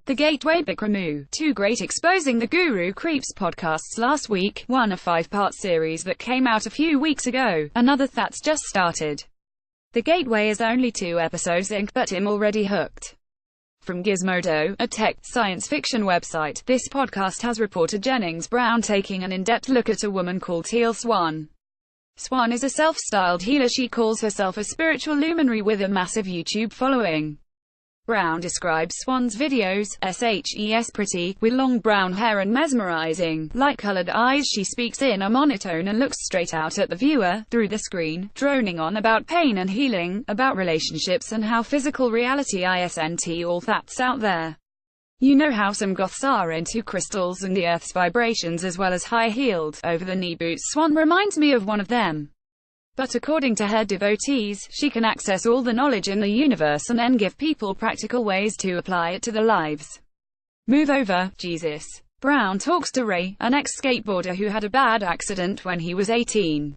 The Gateway Bikram 2 Great Exposing the Guru Creeps podcasts last week, one a 5-part series that came out a few weeks ago, another that's just started. The Gateway is only 2 episodes in, but I'm already hooked. From Gizmodo, a tech, science fiction website, this podcast has reporter Jennings Brown taking an in-depth look at a woman called Teal Swan. Swan is a self-styled healer. She calls herself a spiritual luminary with a massive YouTube following. Brown describes Swan's videos, shes pretty, with long brown hair and mesmerizing, light-colored eyes. She speaks in a monotone and looks straight out at the viewer, through the screen, droning on about pain and healing, about relationships and how physical reality isn't all that's out there. You know how some goths are into crystals and the earth's vibrations as well as high-heeled, over-the-knee boots. Swan reminds me of one of them. But according to her devotees, she can access all the knowledge in the universe and then give people practical ways to apply it to their lives. Move over, Jesus. Brown talks to Ray, an ex-skateboarder who had a bad accident when he was 18.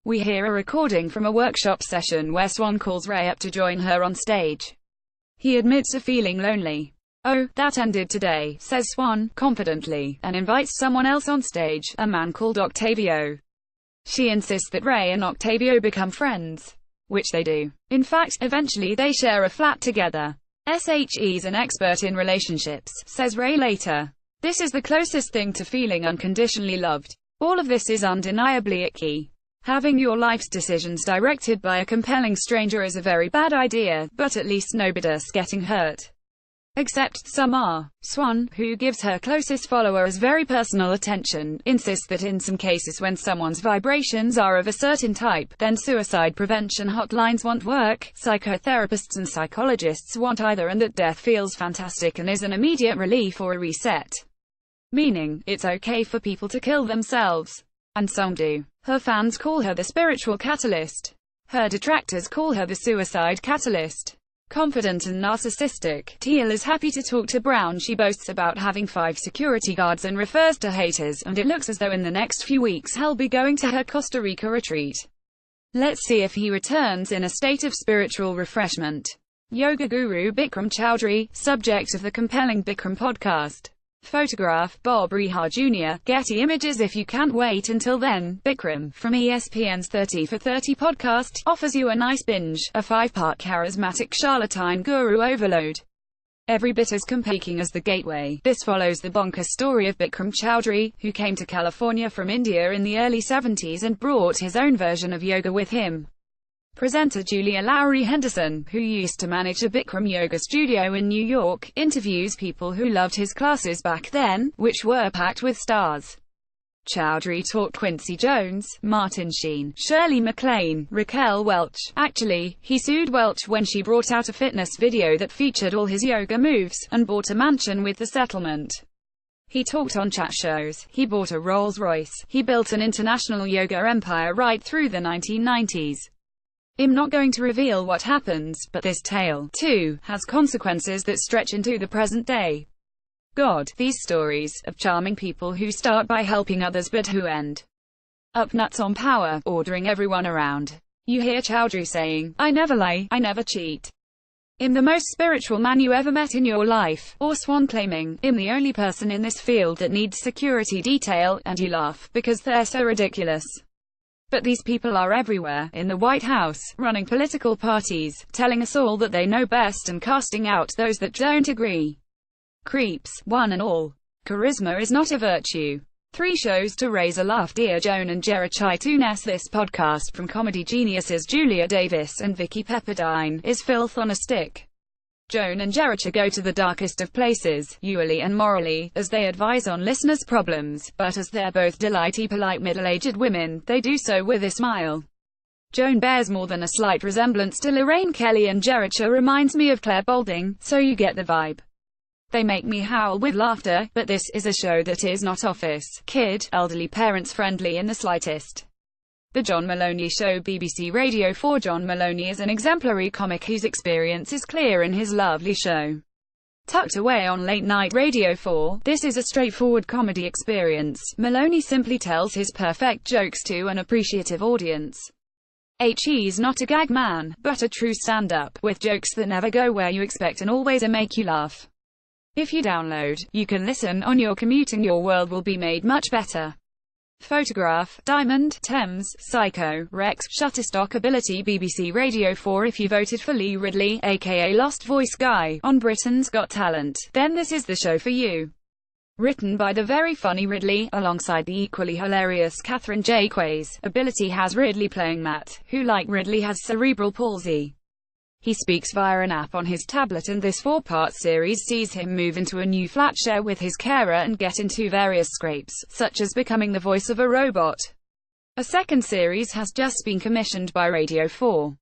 We hear a recording from a workshop session where Swan calls Ray up to join her on stage. He admits to feeling lonely. "Oh, that ended today," says Swan, confidently, and invites someone else on stage, a man called Octavio. She insists that Ray and Octavio become friends. Which they do. In fact, eventually they share a flat together. She's an expert in relationships, says Ray later. This is the closest thing to feeling unconditionally loved. All of this is undeniably icky. Having your life's decisions directed by a compelling stranger is a very bad idea, but at least nobody's getting hurt. Except some are. Swan, who gives her closest followers very personal attention, insists that in some cases when someone's vibrations are of a certain type, then suicide prevention hotlines won't work, psychotherapists and psychologists want either, and that death feels fantastic and is an immediate relief or a reset. Meaning, it's okay for people to kill themselves. And some do. Her fans call her the spiritual catalyst. Her detractors call her the suicide catalyst. Confident and narcissistic, Teal is happy to talk to Brown. She boasts about having 5 security guards and refers to haters, and it looks as though in the next few weeks he'll be going to her Costa Rica retreat. Let's see if he returns in a state of spiritual refreshment. Yoga guru Bikram Chowdhury, subject of the compelling Bikram podcast. Photograph, Bob Rihar Jr., Getty Images. If you can't wait until then, Bikram, from ESPN's 30 for 30 podcast, offers you a nice binge, a 5-part charismatic charlatan guru overload. Every bit as compelling as The Gateway. This follows the bonkers story of Bikram Chowdhury, who came to California from India in the early 70s and brought his own version of yoga with him. Presenter Julia Lowry Henderson, who used to manage a Bikram yoga studio in New York, interviews people who loved his classes back then, which were packed with stars. Chowdhury taught Quincy Jones, Martin Sheen, Shirley MacLaine, Raquel Welch. Actually, he sued Welch when she brought out a fitness video that featured all his yoga moves, and bought a mansion with the settlement. He talked on chat shows, he bought a Rolls-Royce, he built an international yoga empire right through the 1990s. I'm not going to reveal what happens, but this tale, too, has consequences that stretch into the present day. God, these stories, of charming people who start by helping others but who end up nuts on power, ordering everyone around. You hear Chowdhury saying, "I never lie, I never cheat. I'm the most spiritual man you ever met in your life," or Swan claiming, "I'm the only person in this field that needs security detail," and you laugh, because they're so ridiculous. But these people are everywhere, in the White House, running political parties, telling us all that they know best and casting out those that don't agree. Creeps, one and all. Charisma is not a virtue. 3 shows to raise a laugh. Dear Joan and Jericho tunes. This podcast from comedy geniuses Julia Davis and Vicky Pepperdine is filth on a stick. Joan and Jericho go to the darkest of places, usually and morally, as they advise on listeners' problems, but as they're both delightfully polite middle-aged women, they do so with a smile. Joan bears more than a slight resemblance to Lorraine Kelly, and Jericho reminds me of Claire Balding, so you get the vibe. They make me howl with laughter, but this is a show that is not office, kid, elderly parents friendly in the slightest. The John Maloney Show, BBC Radio 4. John Maloney is an exemplary comic whose experience is clear in his lovely show. Tucked away on late-night Radio 4, this is a straightforward comedy experience. Maloney simply tells his perfect jokes to an appreciative audience. He's not a gag man, but a true stand-up, with jokes that never go where you expect and always make you laugh. If you download, you can listen on your commute and your world will be made much better. Photograph, Diamond, Thames, Psycho, Rex, Shutterstock Ability BBC Radio 4. If you voted for Lee Ridley, aka Lost Voice Guy, on Britain's Got Talent, then this is the show for you. Written by the very funny Ridley, alongside the equally hilarious Catherine Jaques, Ability has Ridley playing Matt, who like Ridley has cerebral palsy. He speaks via an app on his tablet, and this 4-part series sees him move into a new flat share with his carer and get into various scrapes, such as becoming the voice of a robot. A second series has just been commissioned by Radio 4.